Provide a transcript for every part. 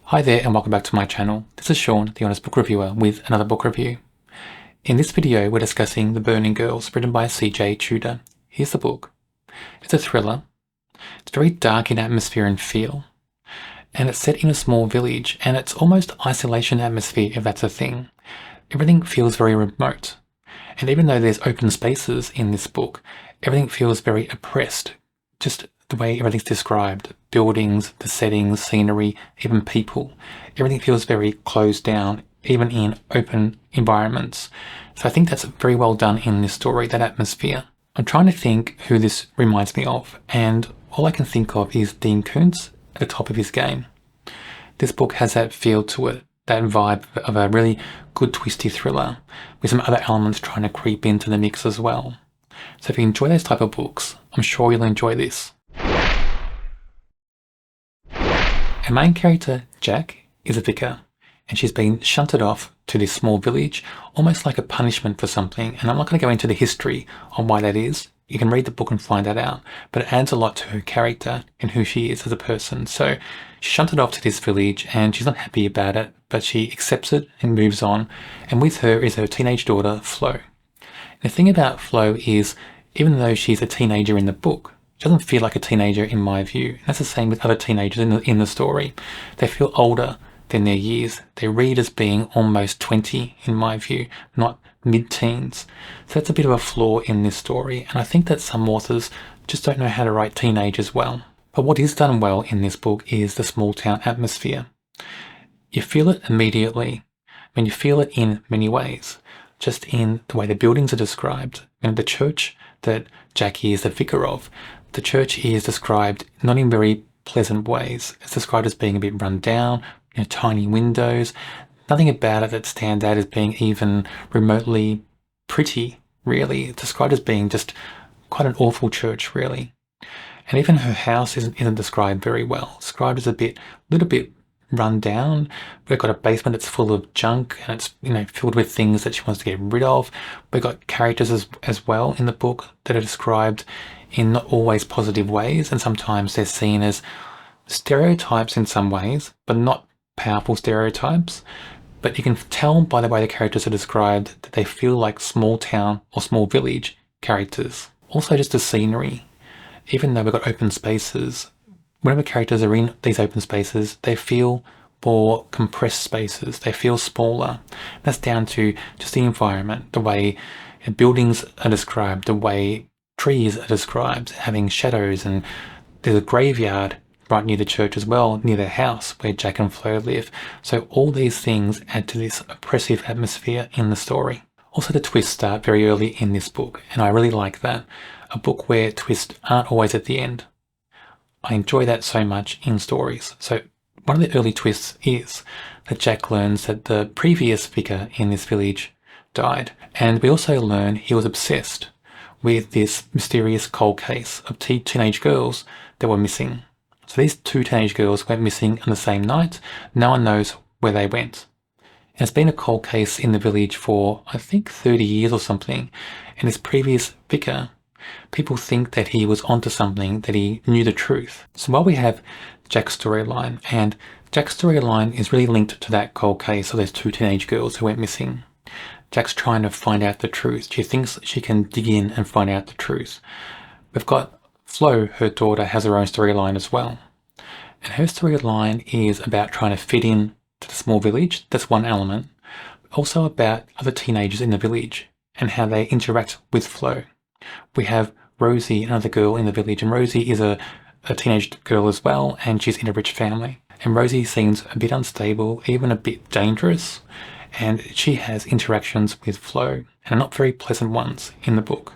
Hi there and welcome back to my channel. This is Sean, the Honest Book Reviewer, with another book review. In this video we're discussing The Burning Girls, written by CJ Tudor. Here's the book. It's a thriller. It's very dark in atmosphere and feel. And it's set in a small village, and it's almost isolation atmosphere, if that's a thing. Everything feels very remote. And even though there's open spaces in this book, everything feels very oppressed. Just the way everything's described, buildings, the settings, scenery, even people. Everything feels very closed down, even in open environments. So I think that's very well done in this story, that atmosphere. I'm trying to think who this reminds me of, and all I can think of is Dean Koontz at the top of his game. This book has that feel to it, that vibe of a really good twisty thriller, with some other elements trying to creep into the mix as well. So if you enjoy those type of books, I'm sure you'll enjoy this. Our main character, Jack, is a vicar, and she's been shunted off to this small village, almost like a punishment for something, and I'm not going to go into the history on why that is. You can read the book and find that out, but it adds a lot to her character and who she is as a person. So she's shunted off to this village, and she's not happy about it, but she accepts it and moves on, and with her is her teenage daughter, Flo. And the thing about Flo is, even though she's a teenager in the book, she doesn't feel like a teenager in my view. And that's the same with other teenagers in the story. They feel older than their years. They read as being almost 20 in my view, not mid-teens. So that's a bit of a flaw in this story, and I think that some authors just don't know how to write teenagers well. But what is done well in this book is the small town atmosphere. You feel it immediately. I mean, you feel it in many ways. Just in the way the buildings are described. And the church that Jackie is the vicar of, the church is described not in very pleasant ways. It's described as being a bit run down, tiny windows. Nothing about it that stands out as being even remotely pretty, really. It's described as being just quite an awful church, really. And even her house isn't described very well. It's described as a little bit run down. We've got a basement that's full of junk, and it's filled with things that she wants to get rid of. We've got characters as well in the book that are described in not always positive ways, and sometimes they're seen as stereotypes in some ways, but not powerful stereotypes. But you can tell by the way the characters are described that they feel like small town or small village characters. Also just the scenery. Even though we've got open spaces, whenever characters are in these open spaces, they feel more compressed spaces. They feel smaller. That's down to just the environment, the way buildings are described, the way trees are described, having shadows, and there's a graveyard right near the church as well, near their house where Jack and Flo live. So all these things add to this oppressive atmosphere in the story. Also, the twists start very early in this book, and I really like that. A book where twists aren't always at the end. I enjoy that so much in stories. So one of the early twists is that Jack learns that the previous vicar in this village died. And we also learn he was obsessed with this mysterious cold case of teenage girls that were missing. So these two teenage girls went missing on the same night. No one knows where they went. And it's been a cold case in the village for, I think, 30 years or something. And this previous vicar, people think that he was onto something, that he knew the truth. So while we have Jack's storyline, and Jack's storyline is really linked to that cold case of those two teenage girls who went missing. Jack's trying to find out the truth. She thinks she can dig in and find out the truth. We've got Flo, her daughter, has her own storyline as well. And her storyline is about trying to fit in to the small village. That's one element. Also about other teenagers in the village and how they interact with Flo. We have Rosie, another girl in the village, and Rosie is a teenage girl as well, and she's in a rich family. And Rosie seems a bit unstable, even a bit dangerous, and she has interactions with Flo, and not very pleasant ones in the book.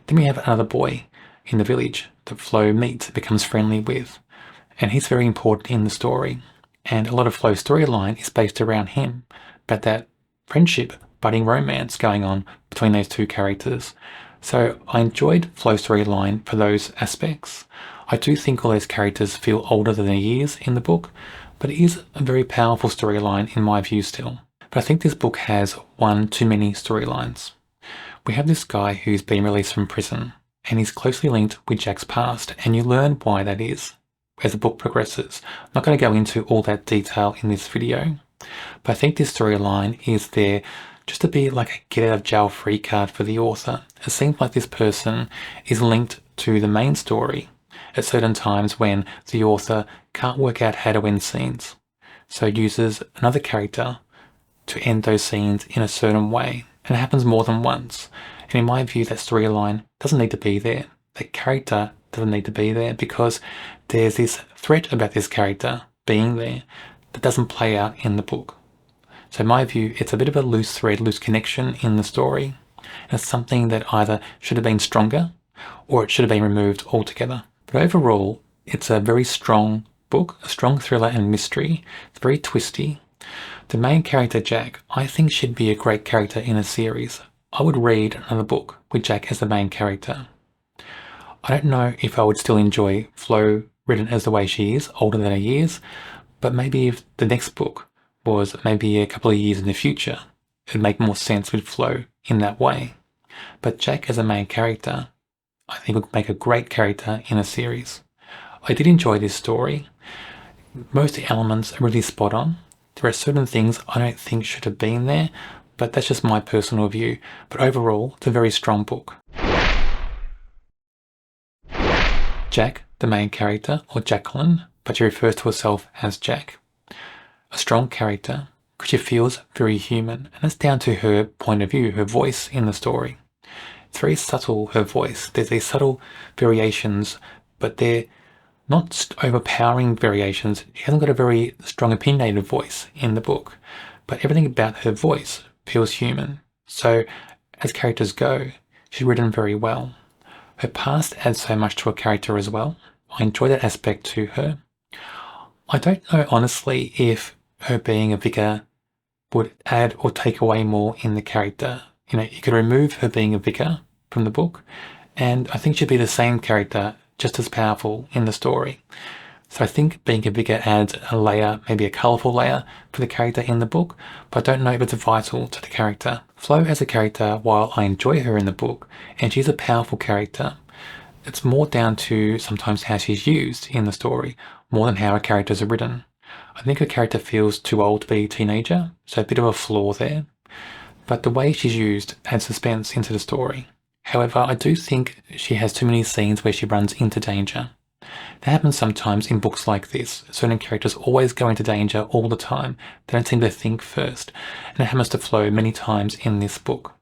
Then we have another boy in the village that Flo meets, becomes friendly with, and he's very important in the story. And a lot of Flo's storyline is based around him, about that friendship, budding romance going on between those two characters. So I enjoyed Flo's storyline for those aspects. I do think all those characters feel older than their years in the book, but it is a very powerful storyline in my view still. But I think this book has one too many storylines. We have this guy who's been released from prison, and he's closely linked with Jack's past, and you learn why that is. as the book progresses. I'm not going to go into all that detail in this video, but I think this storyline is there just to be like a get out of jail free card for the author. It seems like this person is linked to the main story at certain times when the author can't work out how to end scenes, so uses another character to end those scenes in a certain way, and it happens more than once. And in my view, that storyline doesn't need to be there. That character doesn't need to be there because there's this threat about this character being there that doesn't play out in the book. So in my view, it's a bit of a loose thread, loose connection in the story. And it's something that either should have been stronger or it should have been removed altogether. But overall, it's a very strong book, a strong thriller and mystery. It's very twisty. The main character, Jack, I think should be a great character in a series. I would read another book with Jack as the main character. I don't know if I would still enjoy Flo written as the way she is, older than her years, but maybe if the next book was maybe a couple of years in the future, it would make more sense with Flo in that way. But Jack as a main character, I think would make a great character in a series. I did enjoy this story. Most of the elements are really spot on. There are certain things I don't think should have been there, but that's just my personal view. But overall, it's a very strong book. Jack, the main character, or Jacqueline, but she refers to herself as Jack. A strong character, because she feels very human, and that's down to her point of view, her voice in the story. It's very subtle, her voice. There's these subtle variations, but they're not overpowering variations. She hasn't got a very strong opinionated voice in the book, but everything about her voice feels human. So as characters go, she's written very well. Her past adds so much to a character as well. I enjoy that aspect to her. I don't know honestly if her being a vicar would add or take away more in the character. You know, you could remove her being a vicar from the book, and I think she'd be the same character, just as powerful in the story. So I think being a vicar adds a layer, maybe a colourful layer for the character in the book, but I don't know if it's vital to the character. Flo as a character, while I enjoy her in the book, and she's a powerful character, it's more down to sometimes how she's used in the story, more than how her characters are written. I think her character feels too old to be a teenager, so a bit of a flaw there. But the way she's used adds suspense into the story. However, I do think she has too many scenes where she runs into danger. That happens sometimes in books like this. Certain characters always go into danger all the time. They don't seem to think first. And it happens to Flo many times in this book.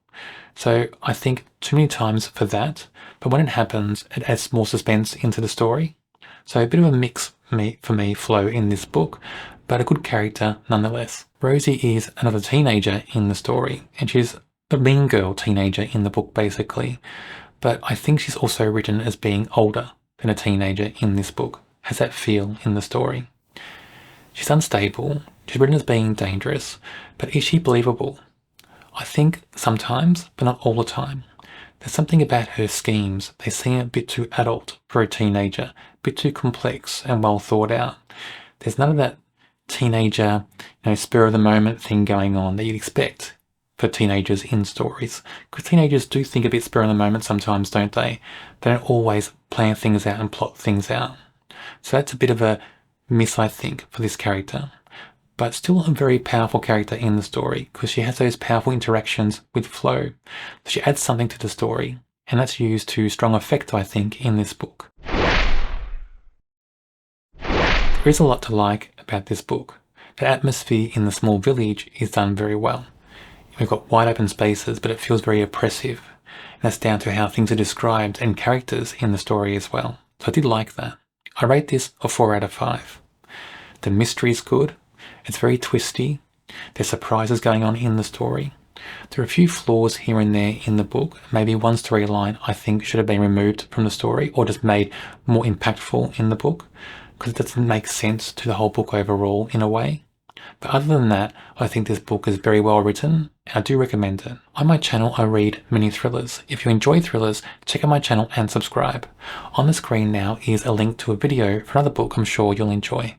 So I think too many times for that. But when it happens, it adds more suspense into the story. So a bit of a mix for me, Flo, in this book, but a good character nonetheless. Rosie is another teenager in the story, and she's a mean girl teenager in the book basically. But I think she's also written as being older than a teenager in this book, has that feel in the story. She's unstable, she's written as being dangerous, but is she believable? I think sometimes, but not all the time. There's something about her schemes, they seem a bit too adult for a teenager, a bit too complex and well thought out. There's none of that teenager, spur of the moment thing going on that you'd expect for teenagers in stories. Because teenagers do think a bit spur of the moment sometimes, don't they? They don't always plan things out and plot things out. So that's a bit of a miss, I think, for this character. But still a very powerful character in the story because she has those powerful interactions with Flo. So she adds something to the story, and that's used to strong effect, I think, in this book. There is a lot to like about this book. The atmosphere in the small village is done very well. We've got wide open spaces, but it feels very oppressive. And that's down to how things are described and characters in the story as well. So I did like that. I rate this a 4 out of 5. The mystery is good. It's very twisty. There's surprises going on in the story. There are a few flaws here and there in the book. Maybe one storyline I think should have been removed from the story or just made more impactful in the book because it doesn't make sense to the whole book overall in a way. But other than that, I think this book is very well written and I do recommend it. On my channel, I read mini thrillers. If you enjoy thrillers, check out my channel and subscribe. On the screen now is a link to a video for another book I'm sure you'll enjoy.